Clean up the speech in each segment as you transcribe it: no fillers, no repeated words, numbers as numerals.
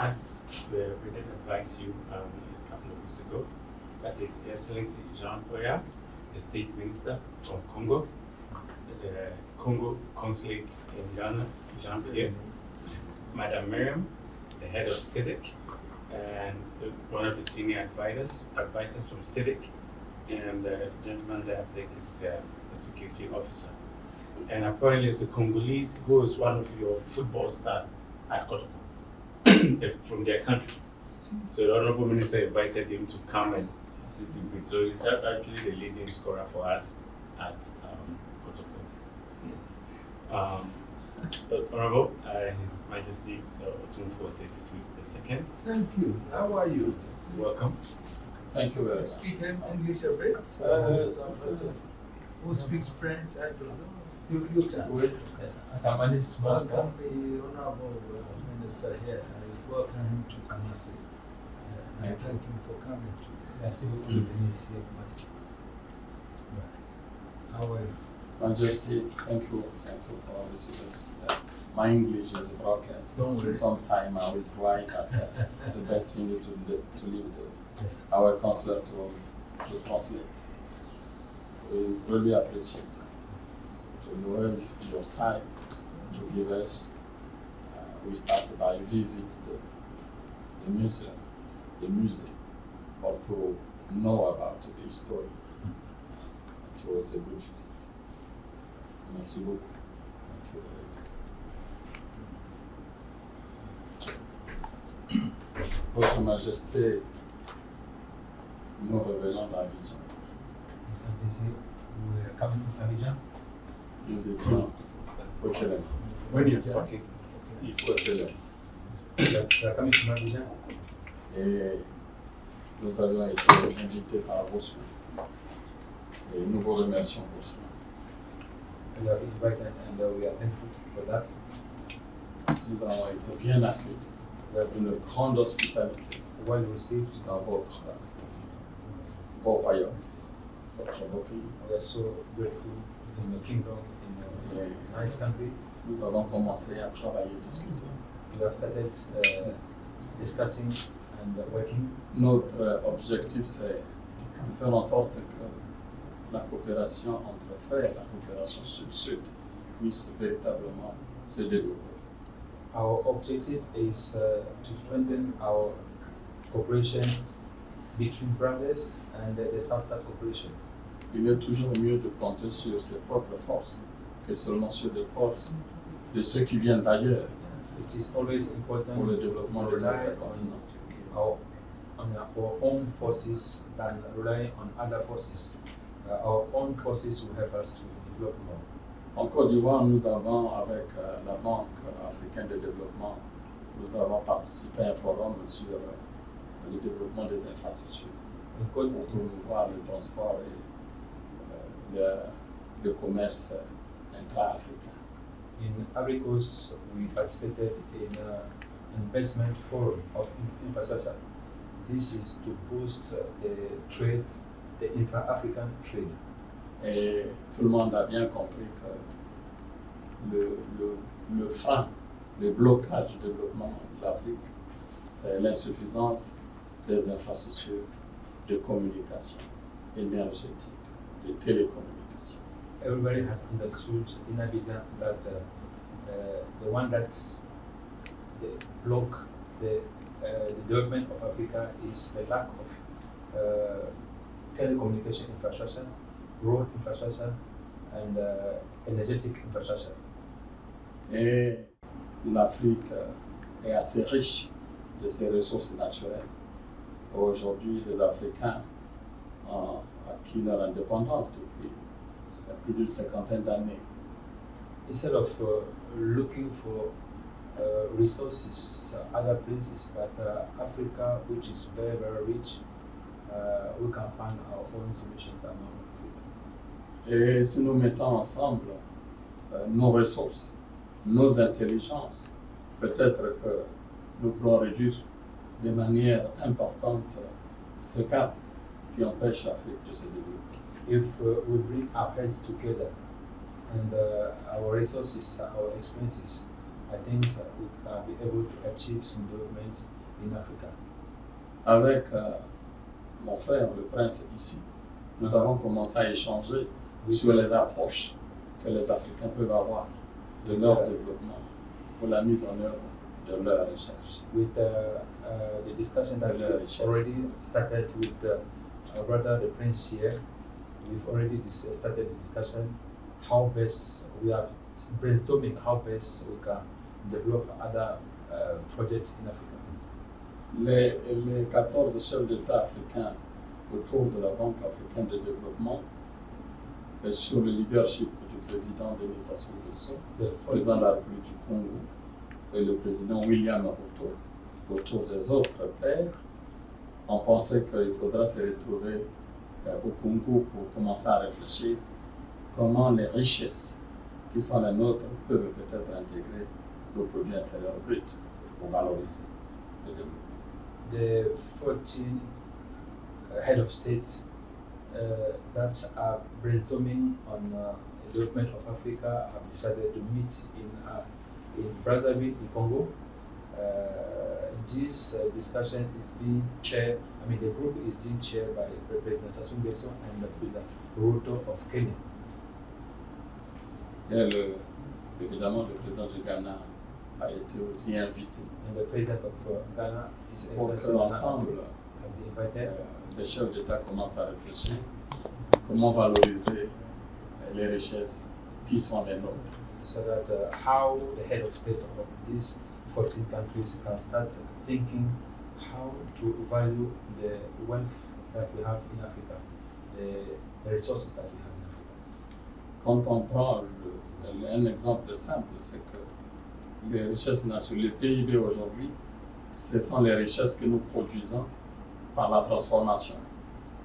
as we did advise you a couple of weeks ago, that His Excellency Jean Foya, the State Minister from Congo, the Congo Consulate in Ghana, Jean Pierre, Madam Miriam, the head of CIDIC, and one of the senior advisors from CIDIC, and the gentleman there, I think, is the security officer. And apparently, it's a Congolese who is one of your football stars at Kotoko from their country. So the Honorable Minister invited him to come and so he's actually the leading scorer for us at Kotoko. Yes. Honorable, His Majesty Otumfuo Osei II. Thank you. How are you? Welcome. Thank you very much. Speak English a bit? Who speaks French? I don't know. You can. Yes, I can manage small. Welcome the Honorable Minister here. I welcome him to Kumasi. I thank him for coming to. Merci beaucoup de venir ici à Kumasi. How are you? Majesty, thank you for all this. My English is broken. Don't worry. Sometime I will try, but the best thing is to leave our consular to translate. We really appreciate your time to give us. We started by visit the museum, or to know about the history. It was a good visit. Merci beaucoup. Thank you very much. Votre Majesté, nous revenons d'Abidjan. We are coming from Abidjan. Nous étions au Kélem. When you're talking, Au Kélem. We are coming from Abidjan. Et nous avions été invités par vos soins. Et nous vous remercions pour ça. We are invited and we are thankful for that. Nous avons été bien accueillis. We have Une been grande hospitalité well received. dans votre beau royaume, votre beau pays. We are so grateful in the kingdom, in a nice country. Nous avons commencé à travailler, discuter. We have started discussing and working. Notre objectif, c'est de faire en sorte que la coopération entre frères, la coopération sud-sud, puisse véritablement se développer. Our objective is to strengthen our cooperation between brothers and the South-South cooperation. Il est toujours mieux de compter sur ses propres forces que seulement sur les forces de ceux qui viennent d'ailleurs It is always important pour le développement to de rely notre continent. on our own forces than rely on other forces. Our own forces will help us to develop more. En Côte d'Ivoire, nous avons, avec la Banque africaine de développement, nous avons participé à un forum sur le développement des infrastructures In pour Côte- promouvoir le transport et le commerce intra-africain. in Ivory Coast, we participated in an investment forum of infrastructure. This is to boost the trade, the intra-African trade. Et tout le monde a bien compris que le frein, le blocage du développement de l'Afrique, c'est l'insuffisance des infrastructures de communication énergétique, de télécommunication. Everybody has understood in Abidjan that the one that's the block the development of Africa is the lack of telecommunication infrastructure, road infrastructure, and energetic infrastructure. Et l'Afrique est assez riche de ses ressources naturelles. Aujourd'hui, les Africains ont acquis leur indépendance depuis plus d'une cinquantaine d'années. Instead of looking for resources other places, but Africa, which is very, very rich, we can find our own solutions among Africans. Et si nous mettons ensemble nos ressources, nos intelligences, peut-être que nous pourrons réduire de manière importante ce gap qui empêche l'Afrique de se développer. If we bring our heads together and our resources, our experiences, I think we can be able to achieve some development in Africa. Avec mon frère, le prince, ici, nous avons commencé à échanger sur les approches que les Africains peuvent avoir de leur développement pour la mise en œuvre de leurs recherches. With the discussion that we already started with our brother, the prince here, we've already started the discussion how best we are brainstorming how best we can develop other projects in Africa. Les 14 chefs d'État africains autour de la Banque africaine de développement et sur le leadership du président Denis Sassou Nguesso, le président de la République du Congo et le président William Ruto, autour des autres pairs, ont pensé qu'il faudra se retrouver au Congo pour commencer à réfléchir comment les richesses qui sont les nôtres peuvent peut-être intégrer nos produits intérieurs bruts pour valoriser le développement. The 14 head of state that are brainstorming on the development of Africa have decided to meet in Brazzaville, in Congo. This discussion is being chaired, the group is being chaired by President Sassou Nguesso and President Ruto of Kenya. Et évidemment, le président du Ghana a été aussi invité. And the president of Ghana is Pour que l'ensemble has been invited. Les chefs d'État commencent à réfléchir comment valoriser les richesses qui sont les nôtres. So that how the head of state of these 14 countries can start thinking how to value the wealth that we have in Africa, the resources that we have in Africa. Quand on prend un exemple simple, c'est que les richesses naturelles, les PIB aujourd'hui, ce sont les richesses que nous produisons par la transformation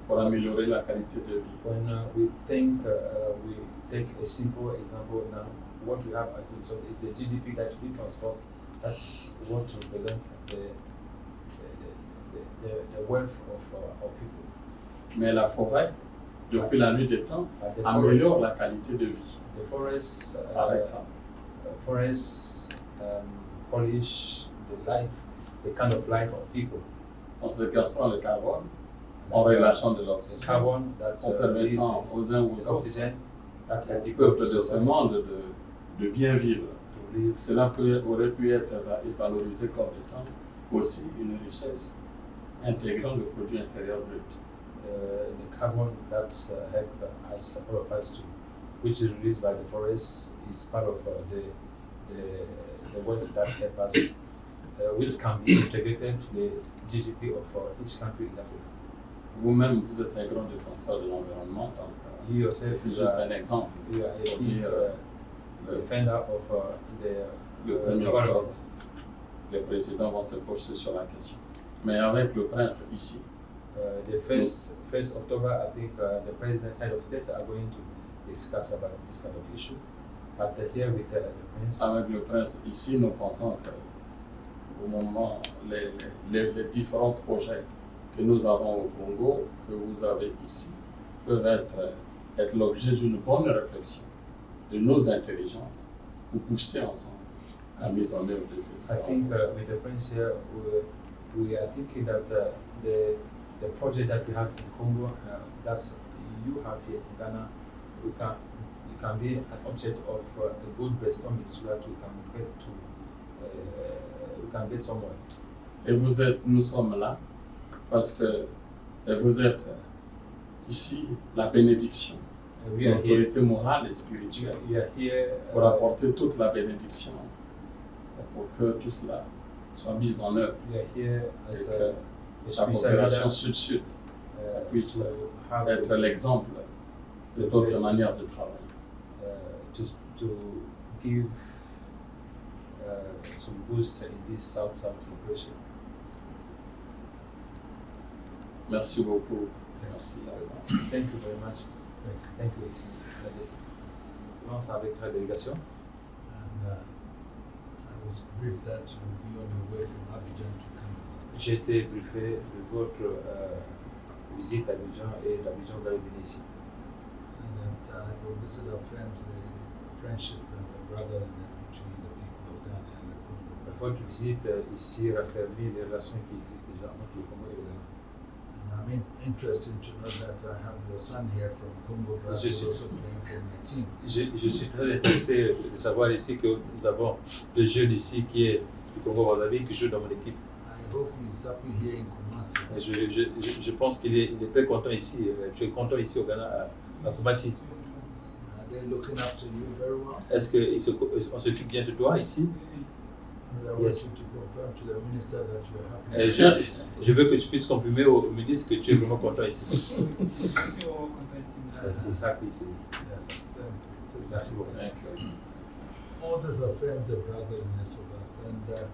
pour améliorer la qualité de vie. When we think, we take a simple example now, what we have as resources is the GDP that we transform. That's what represents the wealth of our people. Mais la forêt, depuis la nuit des temps, améliore la qualité de vie. The forests, par exemple. Polish the kind of life of people. En séquestrant le carbone, en relâchant de The l'oxygène, carbon that en permettant aux uns aux the autres, oxygen that the au people peuple de ce monde de bien vivre. to live. Cela aurait pu être valorisé comme étant aussi une richesse intégrant le produit intérieur brut. The carbon that help us, all of us to, which is released by the forests, is part of the wealth that help us, which can be integrated to the GDP of each country in Africa. Vous-même, vous êtes un grand défenseur de l'environnement, donc You yourself c'est is juste un exemple. you are a Pour big dire, defender of le the 1er octobre, environment. les présidents vont se pencher sur la question. Mais avec le prince ici, The first October, I think the president, head of state, are going to discuss about this kind of issue. But here with the prince, avec le prince ici, nous pensons que au moment, les différents projets que nous avons au Congo, que vous avez ici, peuvent être l'objet d'une bonne réflexion de nos intelligences pour pousser ensemble la mise en œuvre de ces I think projets. with the prince here, we are thinking that the project that we have in Congo, that's you have here in Ghana, you can be an object of a good brainstorming so that we can get somewhere. Et nous sommes là parce que vous êtes ici la bénédiction, We are here. l'autorité morale et spirituelle, We are here pour apporter toute la bénédiction, et pour que tout cela soit mis en œuvre, we are here et as que a la spiritual coopération leader, sud-sud puisse to have être l'exemple de d'autres manières de travailler. to give some boost in this South-South cooperation. Merci beaucoup. Merci. Thank you very much. Thank you, Majesty. Silence avec la délégation. And I was briefed that you will be on your way from Abidjan to Cameroon. J'ai été briefé de votre visite à Abidjan et d'Abidjan vous avez venu ici. And that you'll visit our friends, the friendship and the brotherliness between the people of Ghana and the Congo. votre visite ici raffermit les relations qui existent déjà entre le Congo et le Ghana. And I'm interested to know that I have your son here from Congo, but Je suis- also playing for my team. Je suis très intéressé de savoir ici que nous avons le jeune ici qui est du Congo-Brazzaville qui joue dans mon équipe. I hope he's happy here in Kumasi. Et je pense qu'il est, il est très content ici. Tu es content ici au Ghana, à Kumasi. Are they looking after you very well? Est-ce qu'on s'occupe bien de toi ici? I want Yes. you to confirm to the minister that you're happy. Et je veux que tu puisses confirmer au ministre que tu es vraiment content ici. C'est ça qui ici. Yes, thank you. Merci beaucoup. Thank you. All this affirms the brotherliness of us, and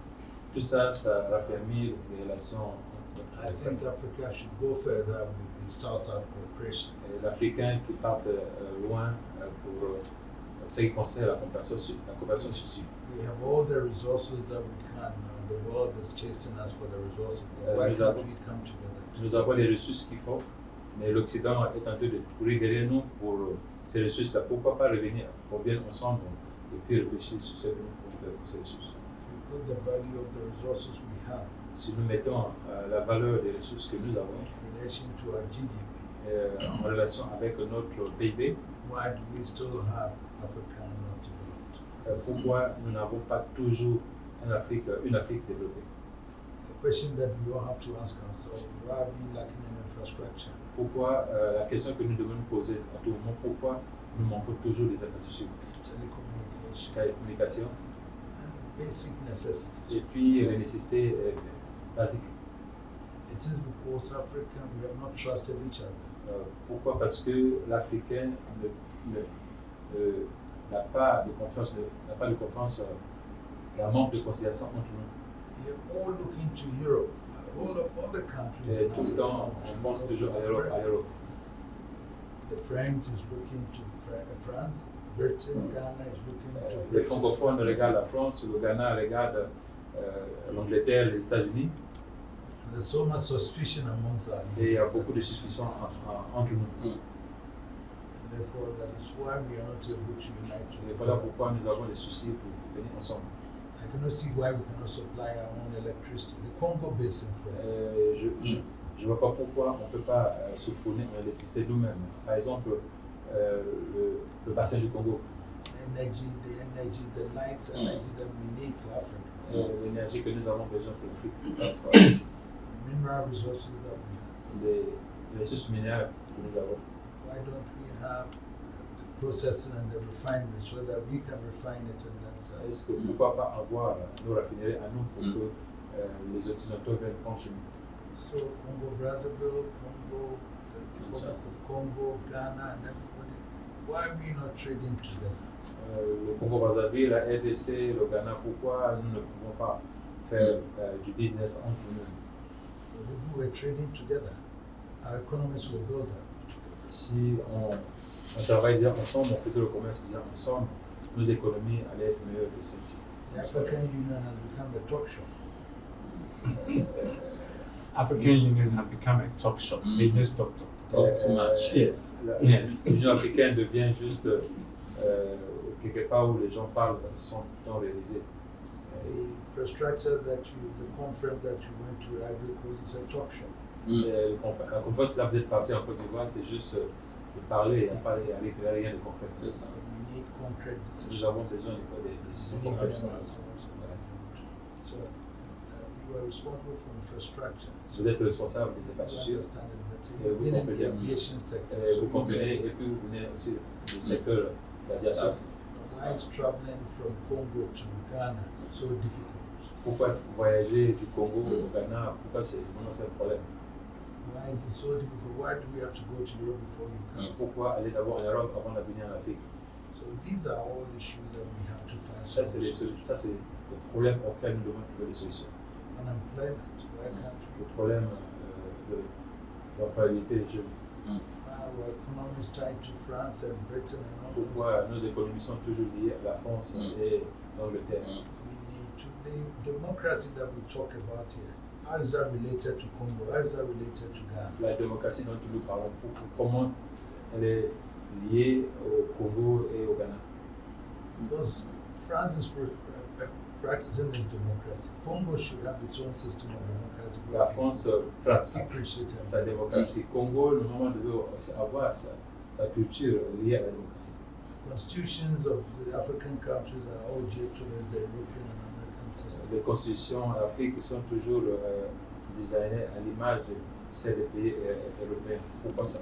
Tout ça, ça raffermit les relations I entre think Africa should go further with the South-South cooperation. les Africains qui partent loin pour ce qui concerne la coopération sud-sud. We have all the resources that we can, and the world is chasing us for the resources. Uh, Why Ms. can't Abu? we come together? Nous avons les ressources qu'il faut, mais l'Occident est en train de courir derrière nous pour ces ressources-là. Pourquoi pas revenir, qu'on vienne ensemble et puis réfléchir sur ces ressources. If we put the value of the resources we have Si nous mettons la valeur des ressources que nous avons in relation to our GDP, en relation avec notre PIB, why do we still have Africa not developed? pourquoi nous n'avons pas toujours une Afrique développée? The question that we all have to ask ourselves, why are we lacking in infrastructure? Pourquoi, la question que nous devons nous poser à tout moment, pourquoi nous manquons toujours des infrastructures, Telecommunication, télécommunications and basic necessities. et puis les nécessités basiques? It is because Africa, we have not trusted each other. Pourquoi? Parce que l'Africain n'a pas de confiance, il y a un manque de considération entre nous. We are all looking to Europe, all of other countries Et in tout le Africa. temps, on pense toujours à l'Europe, à l'Europe. The French is looking to France, Britain, Ghana is looking to Les Britain. francophones regardent la France, le Ghana regarde l'Angleterre, les États-Unis, And there's so much suspicion amongst our et il y leaders. a beaucoup de suspicions entre nous. And therefore, that is why we are not able to unite Et together. voilà pourquoi nous avons des soucis pour venir ensemble. I cannot see why we cannot supply our own electricity. The Congo Basin, for example. Je ne vois pas pourquoi on ne peut pas se fournir en électricité nous-mêmes. Par exemple, le bassin du Congo, The energy, the light energy that we need for Africa. l'énergie que nous avons besoin pour l'Afrique, The mineral resources that we have. les ressources minières que nous avons. Why don't we have the processing and the refinery so that we can refine it and then sell it? Est-ce que pourquoi pas avoir nos raffineries à nous pour que les Occidentaux viennent prendre chez nous? So Congo Brazzaville, Congo, the Republic of Congo, Ghana, and everybody. Why are we not trading together? Le Congo-Brazzaville, la RDC, le Ghana, pourquoi nous ne pouvons pas faire du business entre nous? But if we were trading together, our economies would build up. Si on travaille bien ensemble, on faisait le commerce bien ensemble, nos économies allaient être meilleures que celles-ci. The African Union has become a talk show. African Union have become a talk shop. They just talk. Talk too much. Yes. La- Yes. L'Union africaine devient juste quelque part où les gens parlent sans temps réaliser. The infrastructure that the conference that you went to Ivory Coast is a talk show. La conférence, là, vous êtes parti en Côte d'Ivoire, c'est juste de parler, il n'y a rien de concret. C'est ça. But we need concrete Nous decisions. avons besoin de décisions We need concrètes. them ourselves. So you are responsible for infrastructure. So Vous êtes responsable des you infrastructures, understand it better. Yeah, You've we been in the comprehend. aviation sector. vous So you comprenez, et puis vous venez aussi du secteur de l'aviation. why is traveling from Congo to Ghana so difficult? Pourquoi voyager du Congo au Ghana, pourquoi c'est un problème? Why is it so difficult? Why do we have to go to Europe before you come? Pourquoi aller d'abord en Europe avant de venir en Afrique? So these are all issues that we have to find Ça, c'est solutions. le problème auquel nous devons trouver des solutions. Unemployment. Why can't we? Le problème de l'employabilité des jeunes. Our economy is tied to France and Britain and all those Pourquoi things. nos économies sont toujours liées à la France et l'Angleterre? We need to the democracy that we talk about here. How is that related to Congo? How is that related to Ghana? La démocratie dont nous parlons, comment elle est liée au Congo et au Ghana? Because France is practicing its democracy. Congo should have its own system of democracy. La France pratique Appreciate it. sa démocratie. Congo, normalement, devait aussi avoir sa culture liée à la démocratie. The constitutions of the African countries are all geared towards the European and American system. Les constitutions en Afrique sont toujours designées à l'image de celles des pays européens. Pourquoi ça?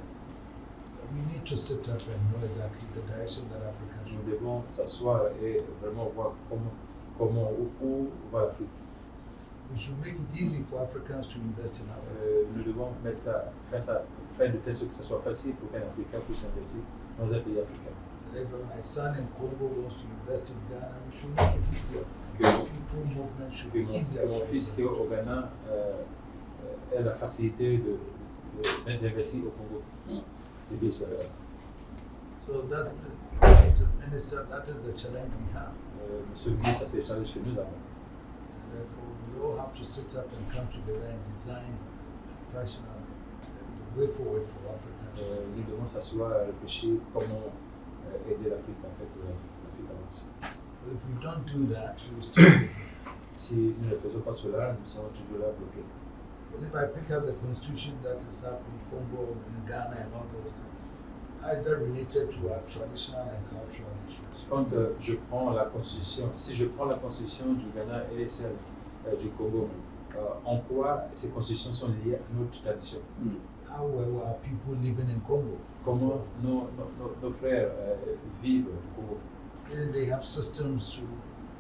We need to sit up and know exactly the direction that Africa should Nous devons s'asseoir et vraiment voir où va l'Afrique. We should make it easy for Africans to invest in Africa. Nous devons faire de telle sorte que ce soit facile pour qu'un Africain puisse investir dans un pays africain. If my son in Congo wants to invest in Ghana, we should make it easier for him. People movement should Que be easier mon for fils qui est au Ghana ait la facilité d'investir au Congo et vice versa. So that, Minister, that is the challenge we have. Monsieur le ministre, ça c'est le challenge que nous avons. And therefore, we all have to sit up and come together and design and fashion the way forward for Africa. Nous devons s'asseoir et réfléchir comment aider l'Afrique en fait, l'Afrique avance. If we don't do that, we will still be here. Si nous ne faisons pas cela, nous serons toujours là bloqués. But if I pick up the constitution that is up in Congo, in Ghana, and all those things, how is that related to our traditional and cultural issues? Quand je prends la constitution, si je prends la constitution du Ghana et celle du Congo, en quoi ces constitutions sont liées à notre tradition? How well are people living in Congo? Comment nos frères vivent au Congo? Didn't they have systems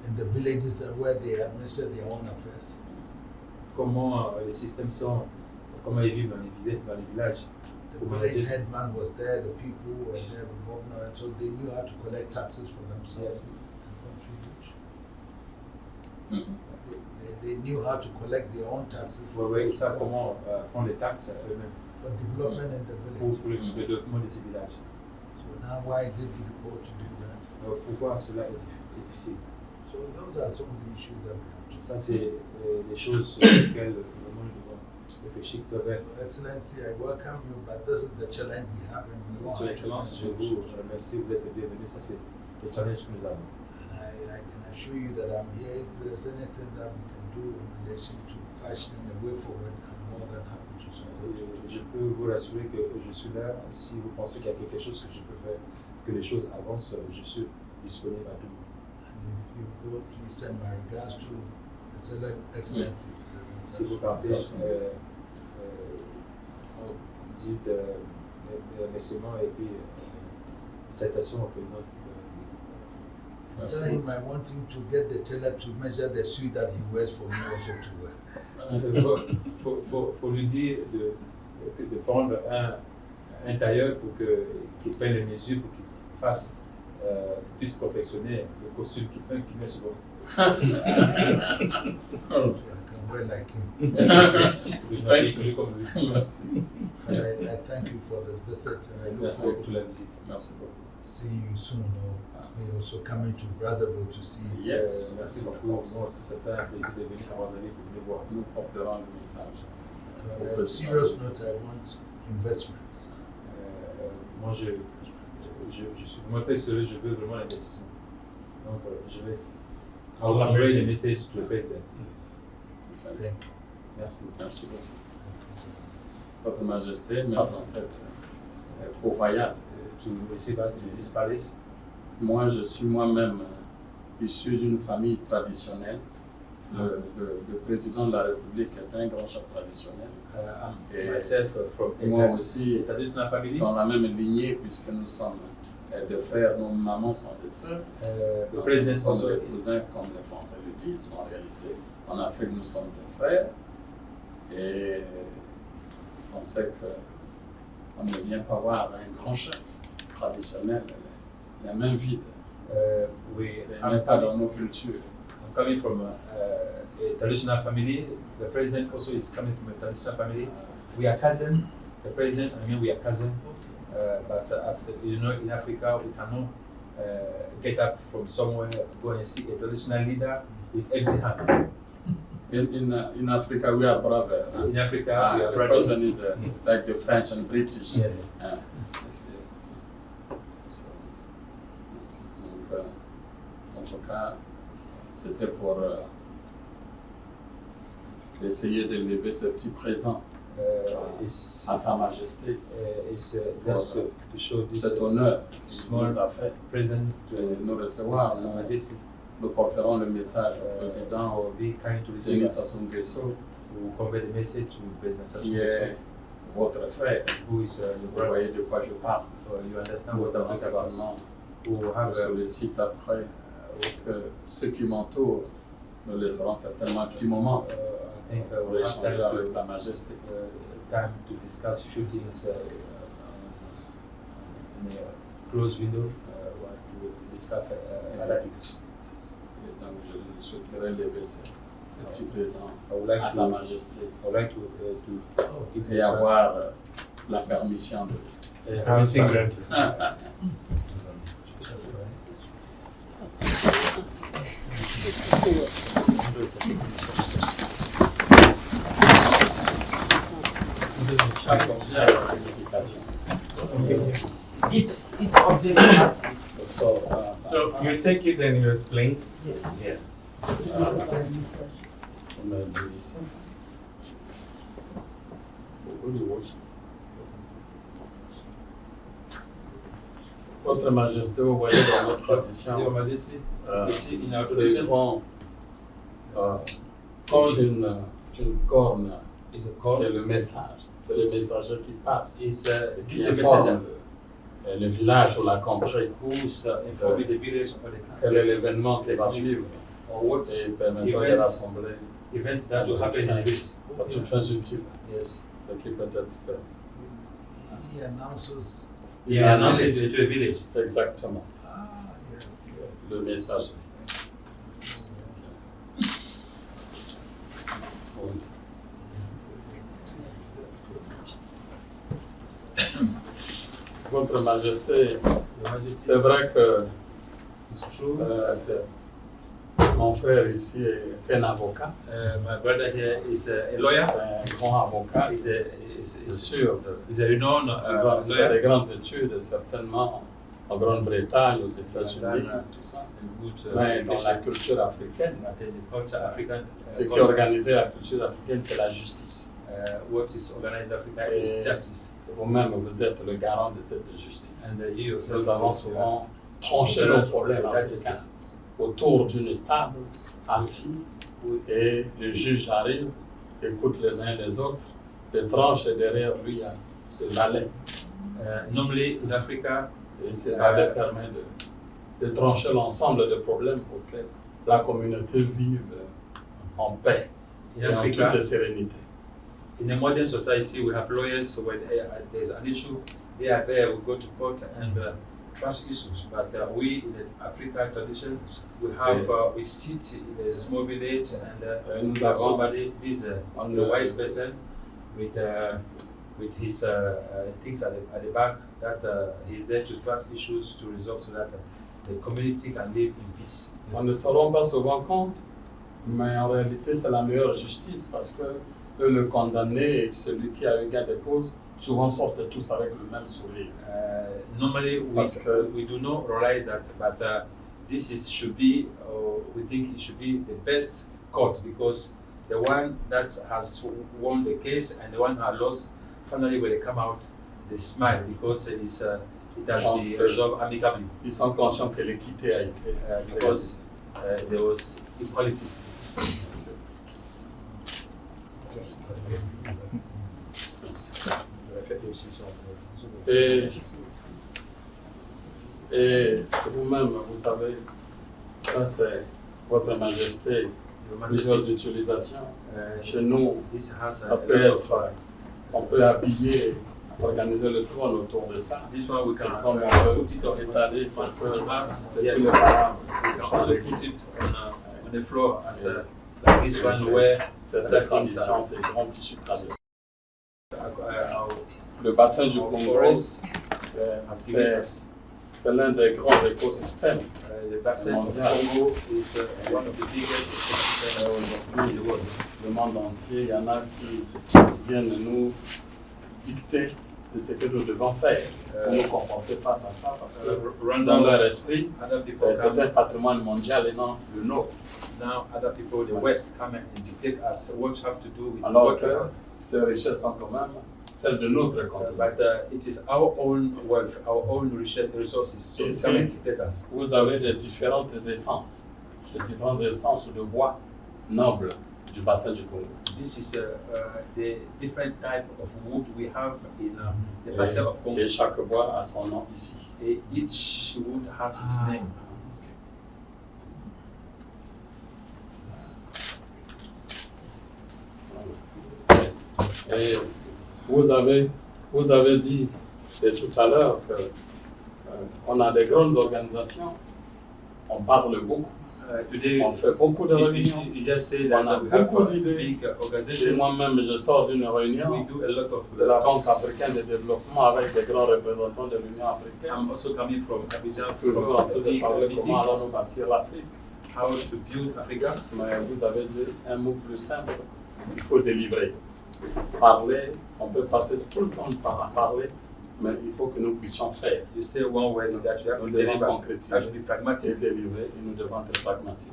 in the villages where they administer their own affairs? Comment les systèmes sont, comment ils vivent dans les villages? The Comment village they- headman was there, the people were there, the governor, and so they knew how to collect taxes for themselves and contribute. They knew how to collect their own taxes Oui, ils savent comment prendre les taxes eux-mêmes for development in the village. pour le développement de ces villages. So now why is it difficult to do that? Pourquoi cela est difficile? So those are some of the issues that we have to Ça, c'est des choses sur lesquelles vraiment nous devons réfléchir tout à fait. So, Excellency, I welcome you, but this is the challenge we have, and we all Son have to Excellence, find je vous solutions. remercie, vous êtes bienvenue. Ça, c'est le challenge que nous avons. And I can assure you that I'm here. If there's anything that we can do in relation to fashioning the way forward, I'm more than happy to support you. Je peux vous rassurer que je suis là. Si vous pensez qu'il y a quelque chose que je peux faire, que les choses avancent, je suis disponible à tout. And if you go, please send my regards to His Excellency. Si vous partez, dites mes remerciements et puis citation au président. Tell him I want him to get the tailor to measure the suit that he wears for me also to wear. Faut lui dire de prendre un tailleur pour qu'il prenne les mesures pour qu'il fasse, puisse confectionner le costume qu'il met sur moi. So I can wear like him. Que je m'habille toujours comme lui. Merci. And I thank you for the visit, and I look Merci forward pour to la visite. Merci beaucoup. see you soon, or maybe also coming to Brazzaville to see you. Yes. Merci beaucoup. Moi aussi, ça serait un plaisir de venir à Brazzaville pour venir voir. Nous porterons le message. On a serious note, I want investments. Moi, je suis vraiment très sérieux, je veux vraiment l'investissement. Donc, je vais envoyer des messages to the president. Thank you. Merci. Merci beaucoup. Votre Majesté, merci dans cette cour royale. To receive us to this palace. Moi, je suis moi-même issu d'une famille traditionnelle. Le président de la République est un grand chef traditionnel. I'm myself from Moi a aussi, traditional family. dans la même lignée, puisque nous sommes des frères, nos mamans sont des sœurs. The president Nous sommes also des cousins, comme les Français le disent. En réalité, en Afrique, nous sommes des frères. Et on sait qu'on ne vient pas voir un grand chef traditionnel, les mains vides. C'est même pas dans nos cultures. I'm coming from a traditional family. The president also is coming from a traditional family. We are cousins. The president, we are cousins. But as you know, in Africa, we cannot get up from somewhere, go and see a traditional leader with empty hand. In Africa, we are brothers. In Africa, we are the brothers. person is like the French and British. Yes. Donc, en tout cas, c'était pour essayer de lever ce petit présent à Sa Majesté. Is just to show this Cet honneur small nous a fait present de to nous recevoir. His Majesty. Nous porterons le message au président Or be kind to receive Denis us. Sassou Nguesso, We convey the message to President Sassou qui Nguesso, est votre frère. who is your Vous brother. voyez de quoi je parle. You understand what I'm talking about. Exactement. Who Je have sollicite après que ceux qui m'entourent nous laisseront certainement un petit moment I think pour we have échanger time avec to, Sa Majesté. time to discuss few things in a close window. What to discuss other things. Et donc, je souhaiterais lever ce petit présent I would like à Sa to. Majesté I would like to give et this avoir la permission de. Everything granted. Chaque objet a sa signification. Each object has his. So, So you take it and you explain. Yes. Yeah. Votre Majesté, vous voyez dans notre tradition, Your Majesty, ici, in our c'est tradition, grand, une corne, is a c'est call. le message, c'est le messager qui passe, Is qui this a informe messenger le village ou la contrée, who's informing the village or the quel est l'événement qui va suivre or what et permettra de event rassembler event that will happen in the village? à toutes fins utiles, Yes. ce qui peut être fait. He announces. He announces it to the village. Exactement, Ah, yes, yes. le messager. Oui. Votre Majesté, Your Majesty, c'est vrai que it's true. mon frère ici est un avocat, My brother here is a lawyer. c'est un grand avocat, He's c'est sûr. he's a renowned Il va faire des lawyer. grandes études, certainement en Grande-Bretagne, aux États-Unis, tout ça. A good Mais dans la education. culture africaine, The culture African. ce qui culture. organise la culture africaine, c'est la justice. What is organized Africa is justice. Vous-même, vous êtes le garant de cette justice. And you yourself. Nous avons souvent tranché nos problèmes africains autour d'une table, assis, et le juge arrive, écoute les uns les autres, les tranche et derrière lui, il y a ce balai. Normally in Africa, Et ce balai permet de trancher l'ensemble des problèmes pour que la communauté vive en paix in et en Africa, toute sérénité. in a modern society, we have lawyers when there's an issue, they are there, we go to court and trash issues. But we, in the African tradition, we have, we sit in a small village and Nous we have avons somebody, this on a wise person with his things at the back that he's there to trash issues to resolve so that the community can live in peace. on ne se rend pas souvent compte, mais en réalité, c'est la meilleure justice parce que le condamné et celui qui a eu gain de cause souvent sortent tous avec le même sourire. Normally, Parce que- we do not realize that, but this should be, we think it should be the best court because the one that has won the case and the one who has lost, finally when they come out, they smile because it has been resolved amicably Ils sont conscients que l'équité a été because there was equality. Et vous-même, vous savez, ça c'est votre Majesté, Your plusieurs Majesty, utilisations. Chez nous, this has ça a peut lot of. être, on peut habiller, organiser le trône autour de ça. This one we can Comme on put it on étaler pour que on mass. tous Yes. les parents We can also put it on the floor as like this one where cette tradition, c'est une grande tissu tradition. our Le bassin du Congo, forest has given c'est us. c'est l'un des grands écosystèmes. The bassin of Mondial. Congo is one of the biggest ecosystems in the world. Le monde entier, il y en a qui viennent nous dicter de ce que nous devons faire pour nous comporter face à ça, parce que Run dans down leur esprit, other people c'est un come. patrimoine mondial et non le nôtre. Now other people, the West, come and dictate us what you have to do with Alors what you que have. ces richesses sont quand même celles de notre continent. But it is our own wealth, our own resources. So Yes, come and sir. dictate us. Vous avez des différentes essences de bois nobles du bassin du Congo. This is the different type of wood we have in the bassin of Congo. Et chaque bois a son nom ici. Each wood has its name. Et vous avez dit tout à l'heure que on a des grandes organisations, on parle beaucoup, Today, on fait beaucoup de réunions. you just say On a that we have beaucoup d'idées. big Et organizations. moi-même, je sors d'une We réunion do a lot of de la Banque talks. africaine de développement avec des grands représentants de l'Union africaine. I'm also coming from Abidjan Toujours en train from a de big parler meeting, comment allons-nous bâtir l'Afrique. how to build Africa. Mais vous avez dit un mot plus simple, il faut délivrer. Parler, on peut passer tout le temps par parler, mais il faut que nous puissions faire. You say one word that you have Nous to devons deliver. You have concrétiser to be et pragmatic. délivrer, et nous devons être pragmatiques.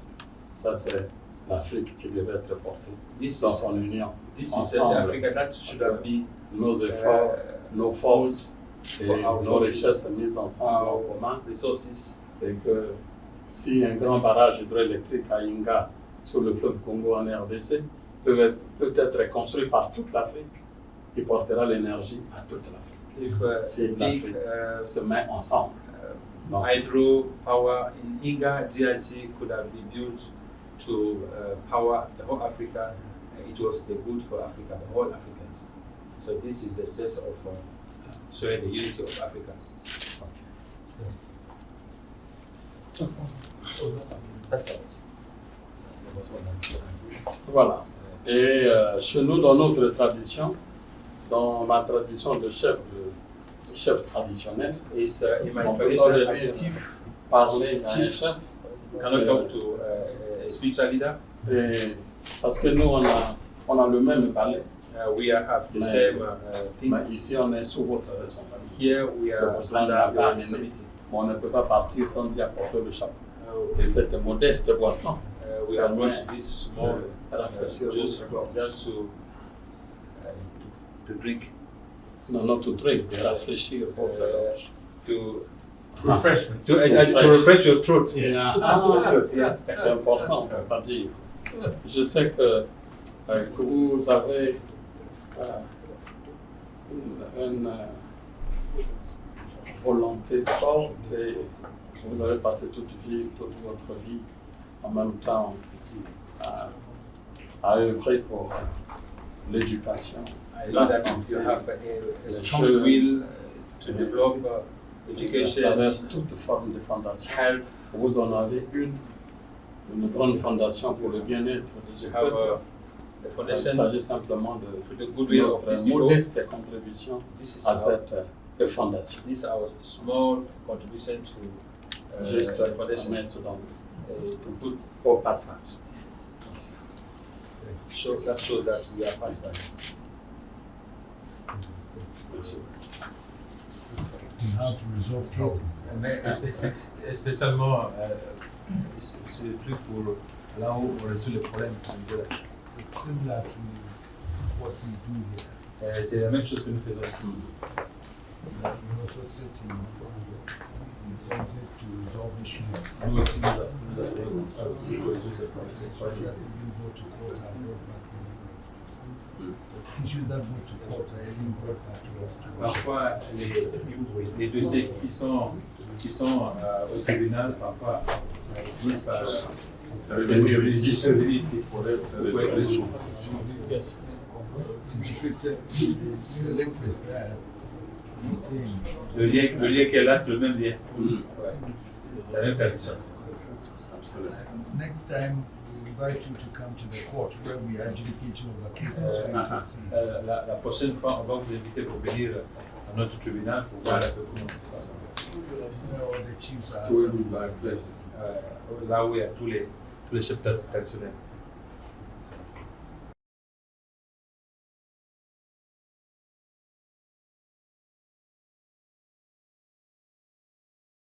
Ça, c'est l'Afrique qui devait être portée This dans is son union. this is Ensemble. the Africa that should have been Nos efforts, nos forces et for our nos forces, richesses mises ensemble en commun. resources. Et que si un grand barrage hydroélectrique à Inga sur le fleuve Congo en RDC peut être construit par toute l'Afrique, il portera l'énergie à toute l'Afrique. If C'est big l'Afrique se met ensemble. Donc, hydro power in Inga, DRC could have been built to power the whole Africa. It was the good for Africa, the whole Africans. So this is the gist of showing the unity of Africa. That's all. That's the most one. voilà. Et chez nous, dans notre tradition, dans ma tradition de chef traditionnel, Is in my on peut tradition pas as a dire chief, parler à un Chief. chef. you cannot talk to a spiritual leader. Et parce que nous, on a le même palais, We have the Mais- same thing. mais ici, on est sous votre responsabilité. Here we C'est are pour cela qu'on under a your pas responsibility. On ne peut pas partir sans y apporter le chapeau. Uh, Et cette modeste boisson we have brought this small rafraîchir juice votre gorge. just to drink, Non, not to drink, de rafraîchir votre gorge. to Refreshment. to refresh your throat. Yes. Yeah. C'est important, on ne peut pas dire. Je sais que vous avez une volonté forte et vous avez passé toute votre vie en même temps à œuvrer pour l'éducation, I know la that santé, you have a strong Je- will to develop à education, travers toute forme de fondation. health. Vous en avez une grande fondation pour le bien-être de ce You have peuple. the Il foundation s'agit simplement de for the goodwill of notre these people. modeste contribution This is à our, cette fondation. this is our small contribution to Juste the à foundation. mettre dans To put au passage. that shows that we are passed by. Merci. And how to resolve cases. Spécialement, c'est le truc pour là où on résout les problèmes. It's similar to what we do here. C'est la même chose que nous faisons ici. That we also sit in conflict to resolve issues. Nous aussi, nous essayons comme ça aussi pour résoudre ces problèmes. So that even go to court and brought back issues that go to court are even brought back to us. Parfois, les dossiers qui sont au tribunal, parfois, finissent par Revenir ici. revenir ici pour être résolus. Yes. The link is there. He's saying, Le lien qui est là, c'est le même lien. Mm. Ouais. La même tradition. Absolument. next time we invite you to come to the court where we adjudicate you over cases so you can see. La prochaine fois, on va vous inviter pour venir à notre tribunal pour voir un peu comment ça se passe. Where all the chiefs are Oui, assembled. bah, plaisir. Là où il y a tous les chefs traditionnels.